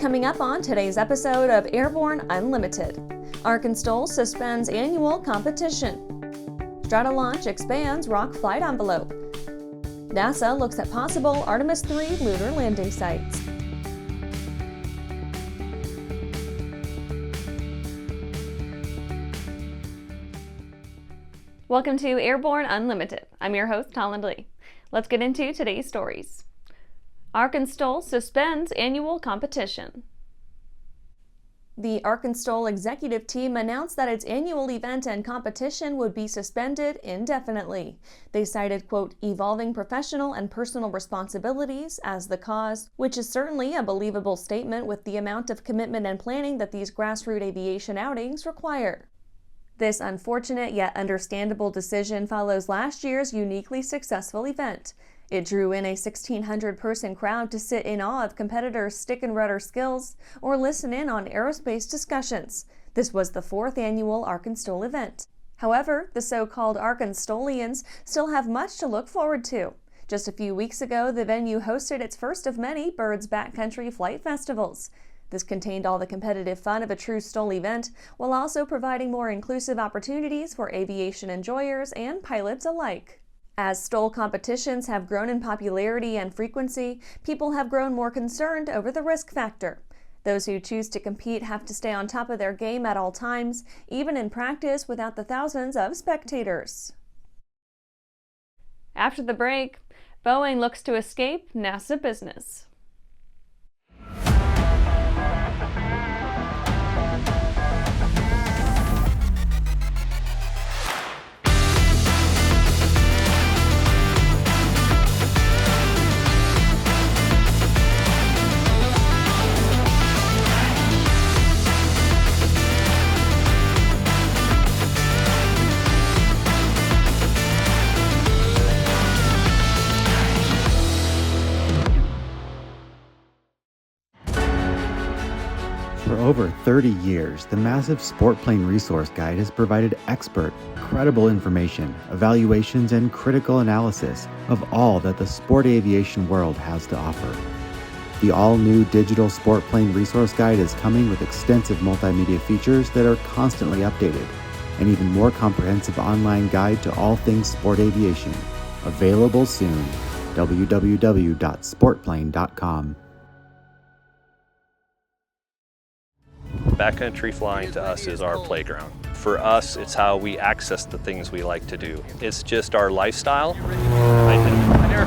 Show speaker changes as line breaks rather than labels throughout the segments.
Coming up on today's episode of Airborne-Unlimited, ArkanSTOL suspends annual competition. Stratolaunch expands rock flight envelope. NASA looks at possible Artemis III lunar landing sites. Welcome to Airborne-Unlimited. I'm your host, Holland Lee. Let's get into today's stories. ArkanSTOL suspends annual competition. The ArkanSTOL executive team announced that its annual event and competition would be suspended indefinitely. They cited, quote, evolving professional and personal responsibilities as the cause, which is certainly a believable statement with the amount of commitment and planning that these grassroots aviation outings require. This unfortunate yet understandable decision follows last year's uniquely successful event. It drew in a 1,600-person crowd to sit in awe of competitors' stick and rudder skills or listen in on aerospace discussions. This was the 4th annual ArkanSTOL event. However, the so-called ArkanSTOlians still have much to look forward to. Just a few weeks ago, the venue hosted its first of many Birds Backcountry Flight Festivals. This contained all the competitive fun of a true STOL event, while also providing more inclusive opportunities for aviation enjoyers and pilots alike. As STOL competitions have grown in popularity and frequency, people have grown more concerned over the risk factor. Those who choose to compete have to stay on top of their game at all times, even in practice without the thousands of spectators. After the break, Boeing looks to escape NASA business.
For over 30 years, the massive Sport Plane Resource Guide has provided expert, credible information, evaluations, and critical analysis of all that the sport aviation world has to offer. The all-new digital Sport Plane Resource Guide is coming with extensive multimedia features that are constantly updated, an even more comprehensive online guide to all things sport aviation. Available soon. www.sportplane.com.
Backcountry flying to us is our playground. For us, it's how we access the things we like to do. It's just our lifestyle.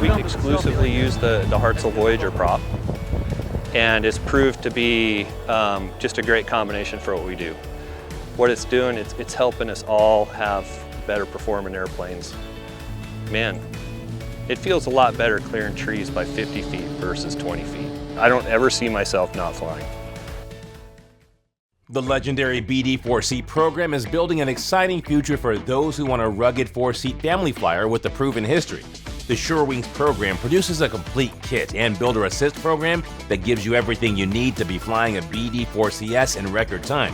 We exclusively use the Hartzell Voyager prop, and it's proved to be just a great combination for what we do. What it's doing, it's helping us all have better performing airplanes. Man, it feels a lot better clearing trees by 50 feet versus 20 feet. I don't ever see myself not flying.
The legendary BD4C program is building an exciting future for those who want a rugged 4-seat family flyer with a proven history. The SureWings program produces a complete kit and builder assist program that gives you everything you need to be flying a BD4CS in record time.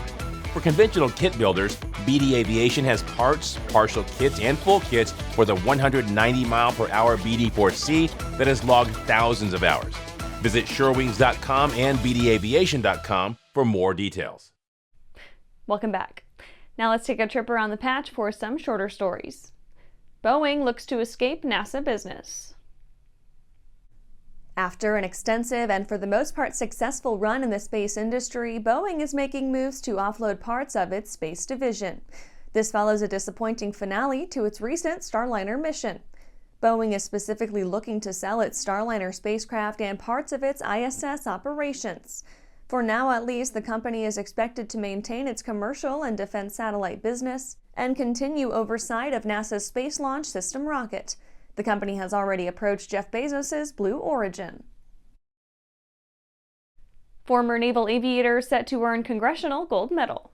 For conventional kit builders, BD Aviation has parts, partial kits, and full kits for the 190-mile-per-hour BD4C that has logged thousands of hours. Visit SureWings.com and BDAviation.com for more details.
Welcome back. Now let's take a trip around the patch for some shorter stories. Boeing looks to escape NASA business. After an extensive and for the most part successful run in the space industry, Boeing is making moves to offload parts of its space division. This follows a disappointing finale to its recent Starliner mission. Boeing is specifically looking to sell its Starliner spacecraft and parts of its ISS operations. For now, at least, the company is expected to maintain its commercial and defense satellite business and continue oversight of NASA's Space Launch System rocket. The company has already approached Jeff Bezos' Blue Origin. Former Naval Aviator set to earn Congressional Gold Medal.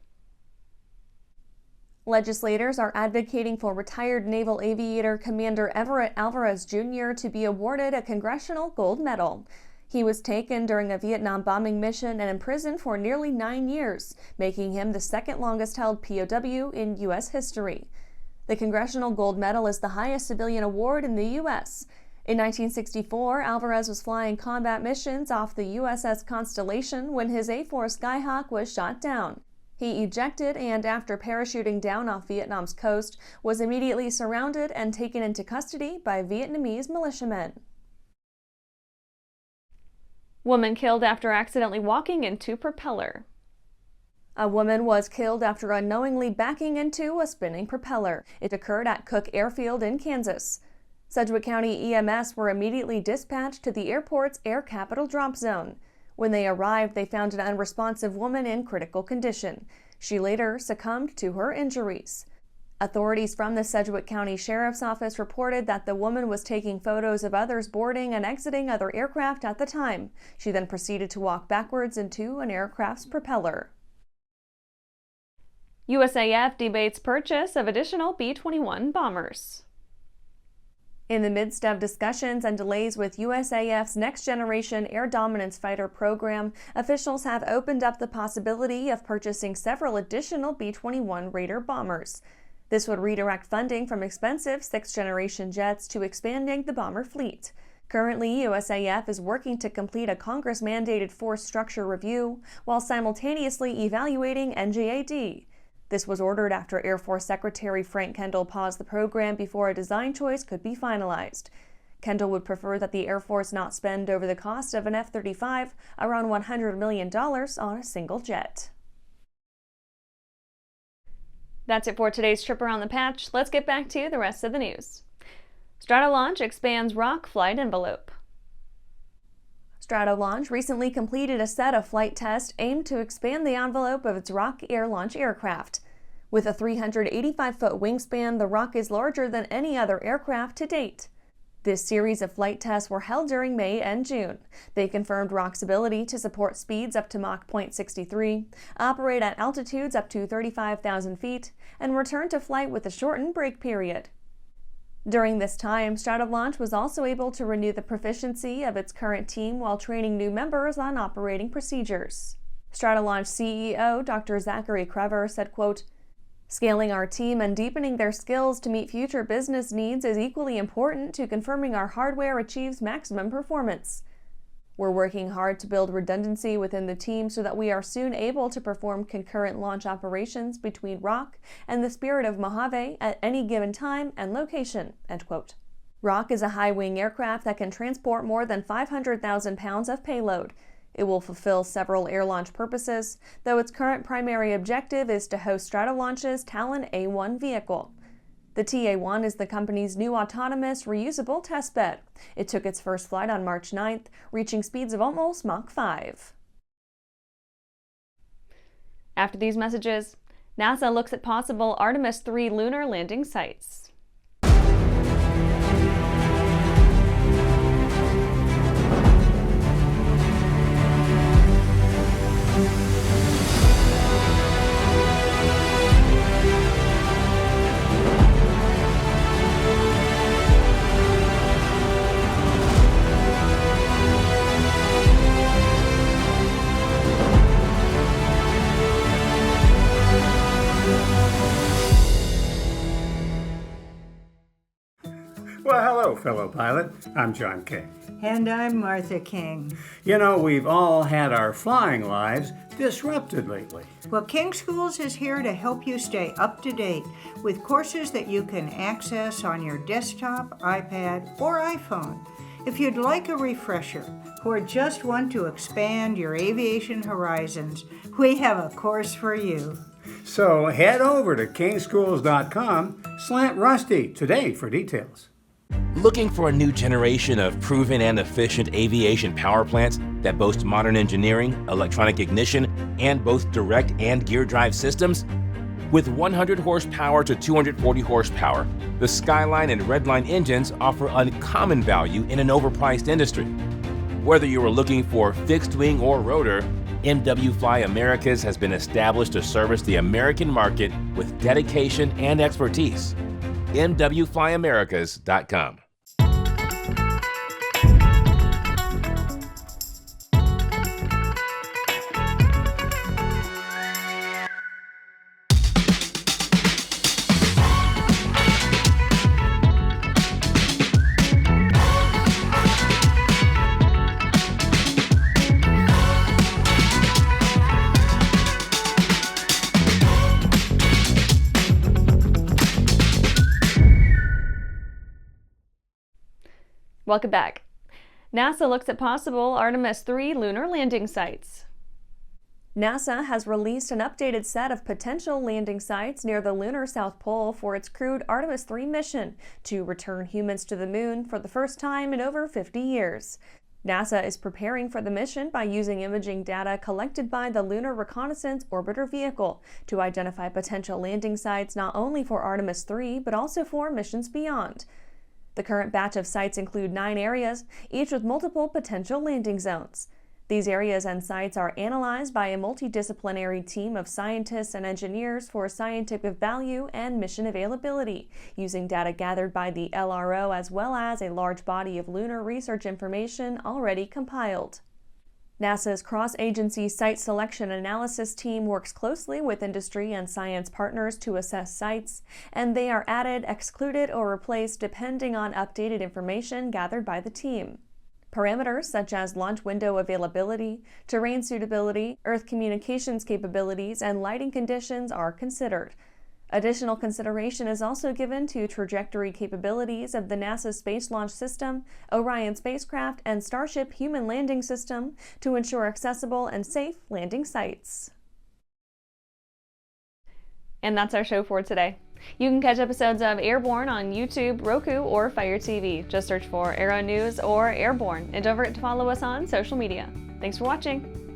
Legislators are advocating for retired Naval Aviator Commander Everett Alvarez Jr. to be awarded a Congressional Gold Medal. He was taken during a Vietnam bombing mission and imprisoned for nearly 9 years, making him the second longest held POW in U.S. history. The Congressional Gold Medal is the highest civilian award in the U.S. In 1964, Alvarez was flying combat missions off the USS Constellation when his A-4 Skyhawk was shot down. He ejected and, after parachuting down off Vietnam's coast, was immediately surrounded and taken into custody by Vietnamese militiamen. Woman killed after accidentally walking into propeller. A woman was killed after unknowingly backing into a spinning propeller. It occurred at Cook Airfield in Kansas. Sedgwick County EMS were immediately dispatched to the airport's Air Capital Drop Zone. When they arrived, they found an unresponsive woman in critical condition. She later succumbed to her injuries. Authorities from the Sedgwick County Sheriff's Office reported that the woman was taking photos of others boarding and exiting other aircraft at the time. She then proceeded to walk backwards into an aircraft's propeller. USAF debates purchase of additional B-21 bombers. In the midst of discussions and delays with USAF's next-generation air dominance fighter program, officials have opened up the possibility of purchasing several additional B-21 Raider bombers. This would redirect funding from expensive sixth-generation jets to expanding the bomber fleet. Currently, USAF is working to complete a Congress-mandated force structure review while simultaneously evaluating NGAD. This was ordered after Air Force Secretary Frank Kendall paused the program before a design choice could be finalized. Kendall would prefer that the Air Force not spend over the cost of an F-35 around $100 million on a single jet. That's it for today's trip around the patch. Let's get back to the rest of the news. Stratolaunch expands rock flight envelope. Stratolaunch recently completed a set of flight tests aimed to expand the envelope of its Rock air launch aircraft. With a 385-foot wingspan, the Rock is larger than any other aircraft to date. This series of flight tests were held during May and June. They confirmed Rock's ability to support speeds up to Mach 0.63, operate at altitudes up to 35,000 feet, and return to flight with a shortened break period. During this time, Stratolaunch was also able to renew the proficiency of its current team while training new members on operating procedures. Stratolaunch CEO Dr. Zachary Crever said, quote, "Scaling our team and deepening their skills to meet future business needs is equally important to confirming our hardware achieves maximum performance. We're working hard to build redundancy within the team so that we are soon able to perform concurrent launch operations between Rock and the Spirit of Mojave at any given time and location." End quote. Rock is a high-wing aircraft that can transport more than 500,000 pounds of payload. It will fulfill several air launch purposes, though its current primary objective is to host Stratolaunch's Talon A-1 vehicle. The TA-1 is the company's new autonomous, reusable testbed. It took its first flight on March 9th, reaching speeds of almost Mach 5. After these messages, NASA looks at possible Artemis III lunar landing sites.
Well, hello, fellow pilot. I'm John King.
And I'm Martha King.
You know, we've all had our flying lives disrupted lately.
Well, King Schools is here to help you stay up to date with courses that you can access on your desktop, iPad, or iPhone. If you'd like a refresher or just want to expand your aviation horizons, we have a course for you.
So head over to kingschools.com/rusty today for details.
Looking for a new generation of proven and efficient aviation power plants that boast modern engineering, electronic ignition, and both direct and gear drive systems? With 100 horsepower to 240 horsepower, the Skyline and Redline engines offer uncommon value in an overpriced industry. Whether you are looking for fixed wing or rotor, MW Fly Americas has been established to service the American market with dedication and expertise. MWFlyAmericas.com.
Welcome back. NASA looks at possible Artemis III lunar landing sites. NASA has released an updated set of potential landing sites near the Lunar South Pole for its crewed Artemis III mission to return humans to the moon for the first time in over 50 years. NASA is preparing for the mission by using imaging data collected by the Lunar Reconnaissance Orbiter vehicle to identify potential landing sites not only for Artemis III but also for missions beyond. The current batch of sites include 9 areas, each with multiple potential landing zones. These areas and sites are analyzed by a multidisciplinary team of scientists and engineers for scientific value and mission availability, using data gathered by the LRO as well as a large body of lunar research information already compiled. NASA's cross-agency site selection analysis team works closely with industry and science partners to assess sites, and they are added, excluded, or replaced depending on updated information gathered by the team. Parameters such as launch window availability, terrain suitability, Earth communications capabilities, and lighting conditions are considered. Additional consideration is also given to trajectory capabilities of the NASA Space Launch System, Orion spacecraft, and Starship human landing system to ensure accessible and safe landing sites. And that's our show for today. You can catch episodes of Airborne on YouTube, Roku, or Fire TV. Just search for Aero-News or Airborne, and don't forget to follow us on social media. Thanks for watching.